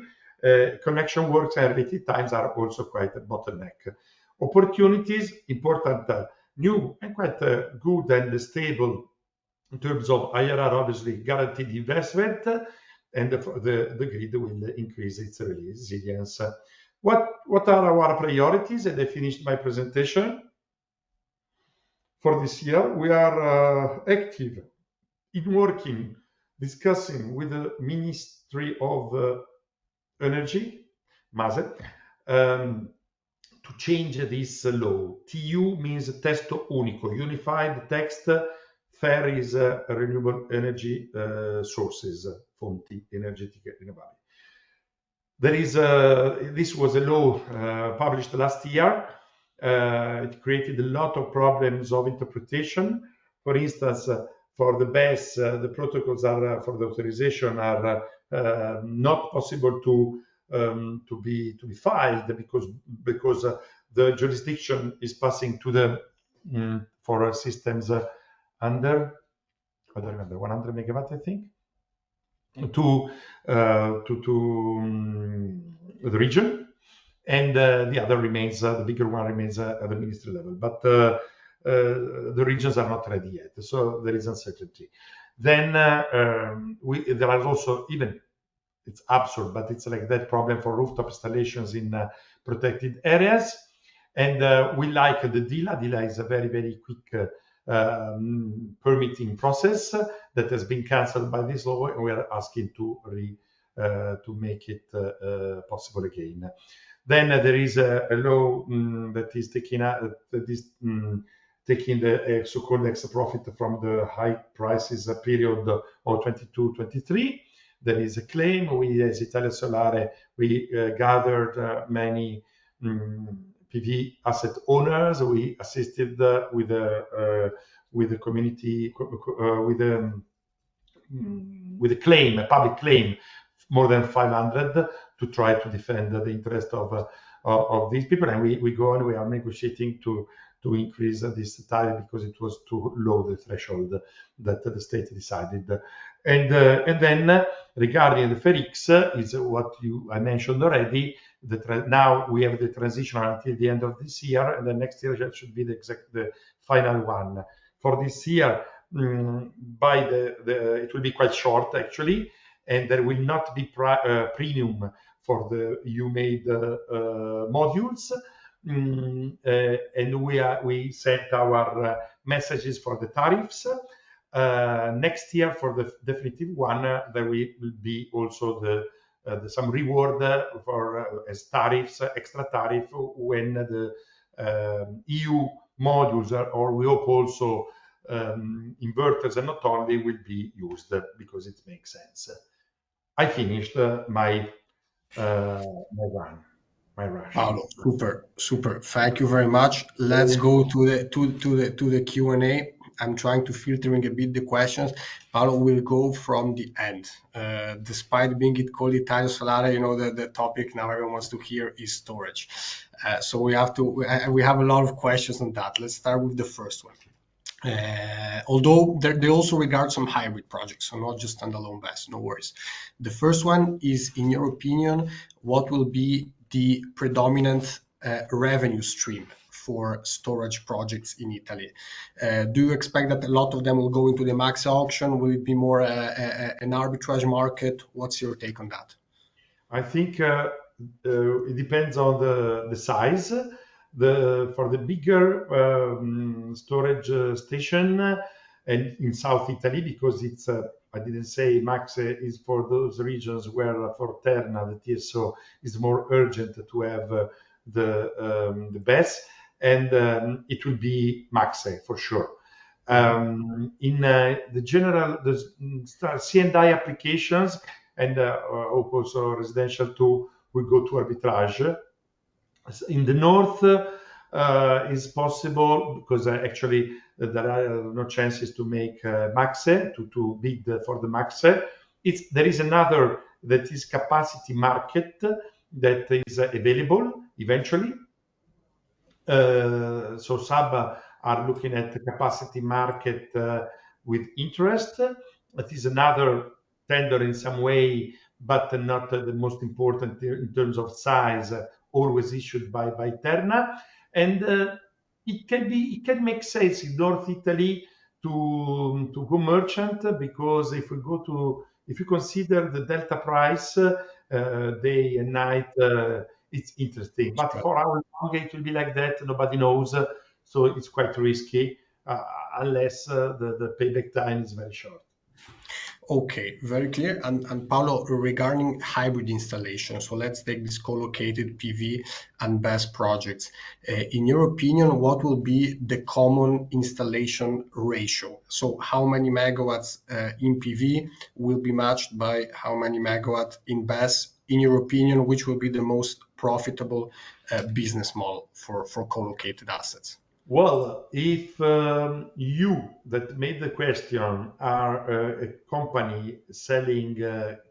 Connection works and related times are also quite a bottleneck. Opportunities, important, new and quite good and stable in terms of IRR, obviously guaranteed investment, and the grid will increase its resilience. What are our priorities? And I finished my presentation. For this year, we are active in working, discussing with the Ministry of Energy, MACSE, to change this law. TU means testo unico, unified text. FER is renewable energy sources, fonti energetiche rinnovabili. There is this was a law published last year. It created a lot of problems of interpretation. For instance, for the BESS, the protocols are for the authorization are not possible to be filed because the jurisdiction is passing to the for systems under, I don't remember, 100 megawatt, I think, to the region, and the other remains, the bigger one remains at the ministry level, but the regions are not ready yet, so there is uncertainty. Then there are also, even, it's absurd, but it's like that problem for rooftop installations in protected areas, and we like the DILA. DILA is a very quick permitting process that has been cancelled by this law, and we are asking to make it possible again. Then there is a law that is taking the so-called extra profit from the high prices period of 22-23. There is a claim. We, as Italia Solare, we gathered many PV asset owners. We assisted with the community with a claim, a public claim, more than 500, to try to defend the interest of these people. And we go on. We are negotiating to increase this tariff because it was too low, the threshold that the state decided. And then regarding the FER X, is what I mentioned already. Now we have the transitional until the end of this year, and the next year should be the final one. For this year, it will be quite short actually, and there will not be premium for the EU-made modules. And we sent our messages for the tariffs. Next year, for the definitive one, there will be also some reward for as tariffs, extra tariff, when the EU modules or we hope also inverters, and not only, will be used, because it makes sense. I finished my run. Paolo, super. Thank you very much. Let's go to the Q&A. I'm trying to filtering a bit the questions. Paolo will go from the end. Despite being it called Italia Solare, you know, the topic now everyone wants to hear is storage. So we have a lot of questions on that. Let's start with the first one. Although they also regard some hybrid projects, so not just standalone BESS, no worries. The first one is, in your opinion, what will be the predominant revenue stream for storage projects in Italy? Do you expect that a lot of them will go into the MACSE auction? Will it be more an arbitrage market? What's your take on that? I think it depends on the size. For the bigger storage station, and in South Italy, because it's I didn't say MACSE is for those regions where for Terna the TSO is more urgent to have the BESS. and it will be MACSE for sure. In the general, the C&I applications and also residential too, we go to arbitrage. In the north is possible because actually there are no chances to make MACSE, to bid for the MACSE. There is another that is capacity market that is available eventually. So SAB are looking at the capacity market with interest. It is another tender in some way, but not the most important in terms of size, always issued by Terna. And it can make sense in North Italy to go merchant, because if you consider the delta price day and night, it's interesting. But for how long it will be like that, nobody knows. So it's quite risky unless the payback time is very short. Okay, very clear. And Paolo, regarding hybrid installation, so let's take this co-located PV and BESS projects. In your opinion, what will be the common installation ratio? So how many megawatts in PV will be matched by how many megawatts in BESS? In your opinion, which will be the most profitable business model for co-located assets? Well, if you that made the question are a company selling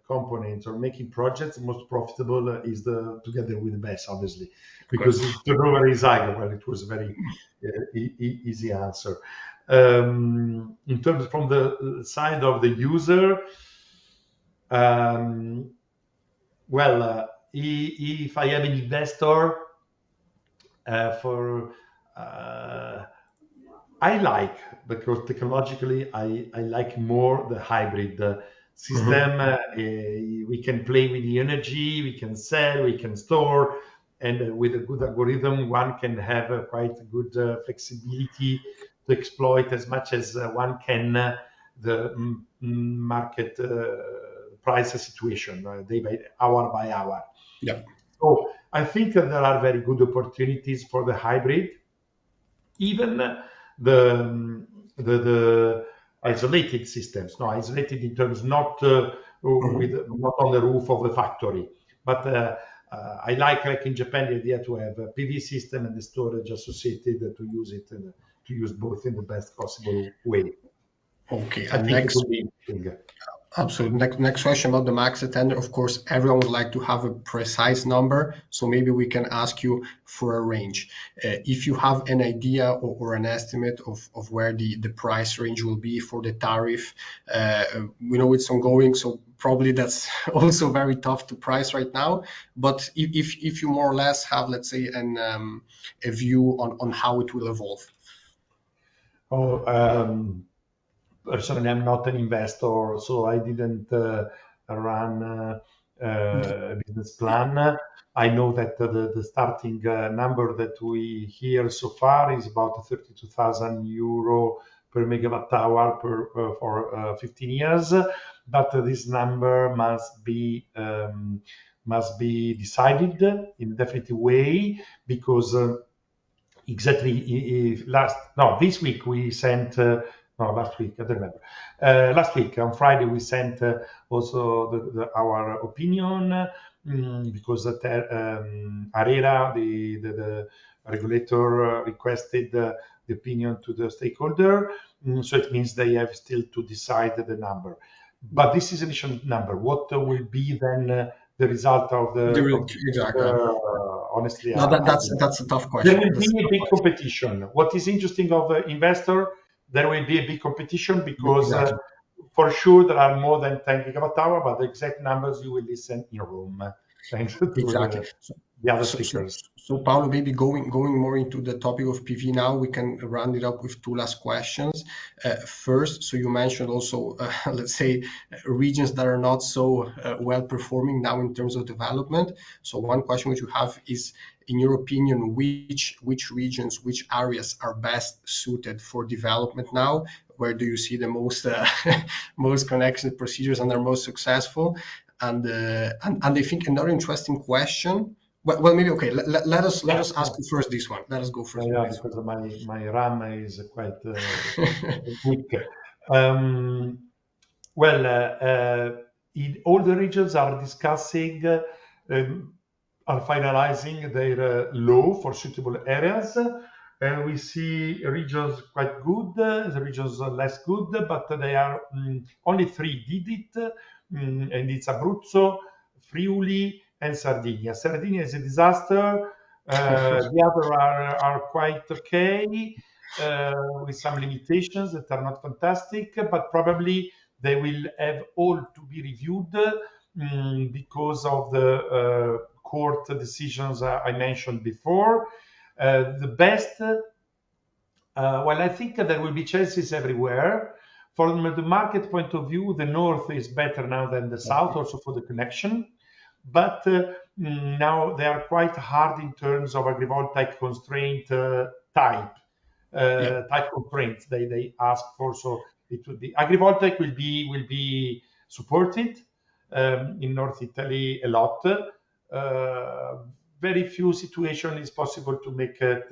components or making projects, the most profitable is together with the BESS, obviously, because the turnover is higher. Well, it was a very easy answer. In terms from the side of the user, if I am an investor I like, because technologically I like more the hybrid system. We can play with the energy, we can sell, we can store, and with a good algorithm, one can have quite good flexibility to exploit as much as one can the market price situation day by hour. Yeah. So I think that there are very good opportunities for the hybrid. Even the isolated systems, isolated in terms not not on the roof of the factory, but I like in Japan the idea to have a PV system and the storage associated to use it and to use both in the best possible way. Okay, and absolutely. Next question about the MACSE tender. Of course, everyone would like to have a precise number, so maybe we can ask you for a range. If you have an idea or an estimate of where the price range will be for the tariff, we know it's ongoing, so probably that's also very tough to price right now. But if you more or less have, let's say, a view on how it will evolve. Personally, I'm not an investor, so I didn't run a business plan. I know that the starting number that we hear so far is about 32,000 euro per megawatt hour for 15 years. But this number must be decided in a definitive way, because this week we sent. Last week, I don't remember. Last week, on Friday, we sent also our opinion, because ARERA, the regulator, requested the opinion to the stakeholder. So it means they have still to decide the number. But this is an initial number. What will be then the result of exactly? Honestly, no, that's a tough question. There will be a big competition. What is interesting of investor, there will be a big competition, because for sure there are more than 10 gigawatt hour, but the exact numbers you will listen in Rome. Thanks to the other speakers. So Paolo, maybe going more into the topic of PV now, we can round it up with two last questions. First, so you mentioned also, let's say, regions that are not so well performing now in terms of development. So one question which you have is, in your opinion, which regions, which areas are best suited for development now? Where do you see the most most connection procedures and are most successful? And I think another interesting question Well, maybe okay. Let us ask you first this one. Let us go first. Yeah, because my RAM is quite weak. All the regions are discussing, are finalizing their law for suitable areas. And we see regions quite good, the regions are less good, but they are only 3 did it, and it's Abruzzo, Friuli, and Sardinia. Sardinia is a disaster. The other are quite okay, with some limitations that are not fantastic, but probably they will have all to be reviewed because of the court decisions I mentioned before. The best, I think there will be chances everywhere. From the market point of view, the north is better now than the south, also for the connection. But now they are quite hard in terms of agrivoltaic constraint type constraints they ask for. So it would be agrivoltaic will be supported in North Italy a lot. Very few situation is possible to make it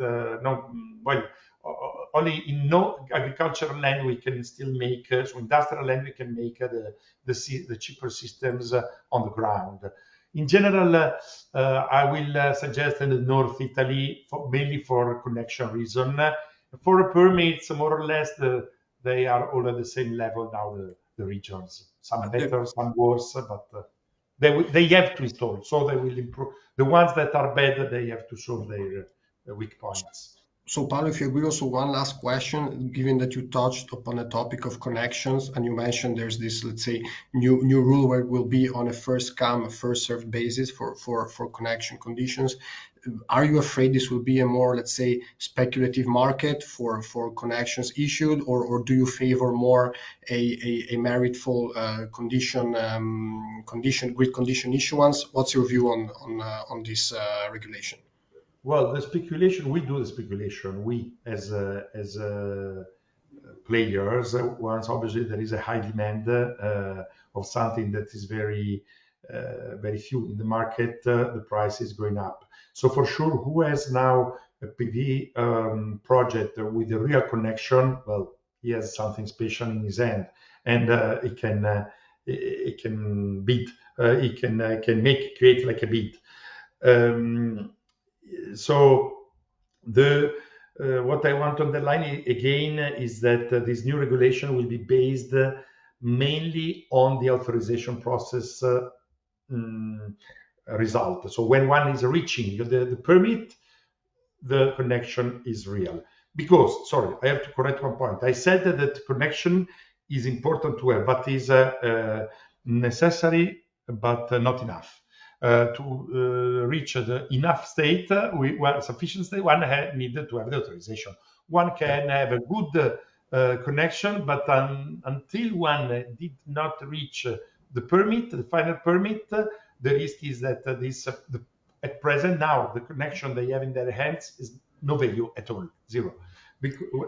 only in no agricultural land we can still make so industrial land we can make the cheaper systems on the ground. In general, I will suggest in North Italy mainly for connection reason. For permits, more or less, they are all at the same level now. The regions, some better, some worse, but they have to install, so they will improve. The ones that are bad, they have to solve their weak points. So, Paolo, if you agree, also one last question, given that you touched upon the topic of connections, and you mentioned there's this, let's say, new rule where it will be on a first come, first served basis for connection conditions. Are you afraid this will be a more, let's say, speculative market for connections issued, or do you favor more a meritful grid condition issuance? What's your view on this regulation? Well, the speculation, we do the speculation. We, as players, once obviously there is a high demand of something that is very few in the market, the price is going up. So for sure, who has now a PV project with a real connection, well, he has something special in his hand, and it can bid, it can create like a bid. So what I want to underline again is that this new regulation will be based mainly on the authorization process result. So when one is reaching the permit, the connection is real. Because, sorry, I have to correct one point. I said that connection is important to have, but is necessary, but not enough. To reach the enough state, sufficient state, one needed to have the authorization. One can have a good connection, but until one did not reach the permit, the final permit, the risk is that at present now the connection they have in their hands is no value at all, zero.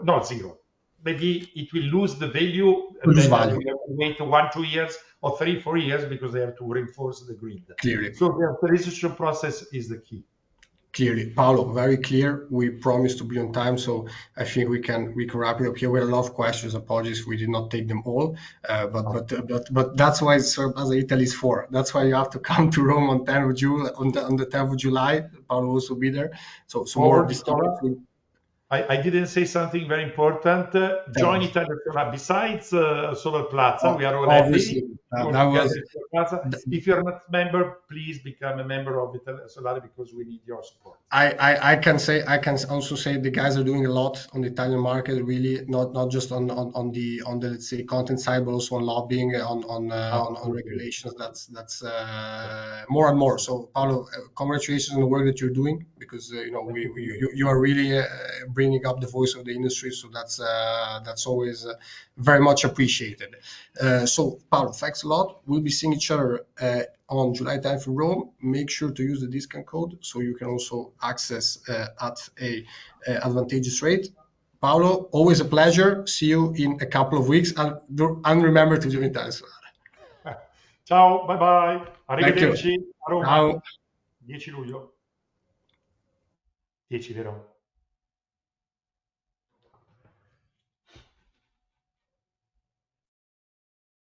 Not zero. Maybe it will lose the value, and then we have to wait 1-2 years or 3-4 years because they have to reinforce the grid. Clearly. So the authorization process is the key. Clearly, Paolo, very clear. We promised to be on time, so I think we can wrap it up here. We had a lot of questions. Apologies, we did not take them all, but that's why Solarplaza Italy is for. That's why you have to come to Rome on 10th of July. On the 10th of July, Paolo will also be there. So more of this topic. I didn't say something very important. Join Italia Solare. Besides Solarplaza, we are all happy. If you're not a member, please become a member of Italia Solare because we need your support. I can also say the guys are doing a lot on the Italian market, really, not just on the let's say content side, but also on lobbying, on regulations. That's more and more. So Paolo, congratulations on the work that you're doing, because you are really bringing up the voice of the industry. So that's always very much appreciated. So Paolo, thanks a lot. We'll be seeing each other on July 10th in Rome. Make sure to use the discount code so you can also access at a advantageous rate. Paolo, always a pleasure. See you in a couple of weeks, and remember to join Italia Solare. Ciao, bye bye. Arrivederci. A Roma. Ciao. 10 luglio. 10, vero?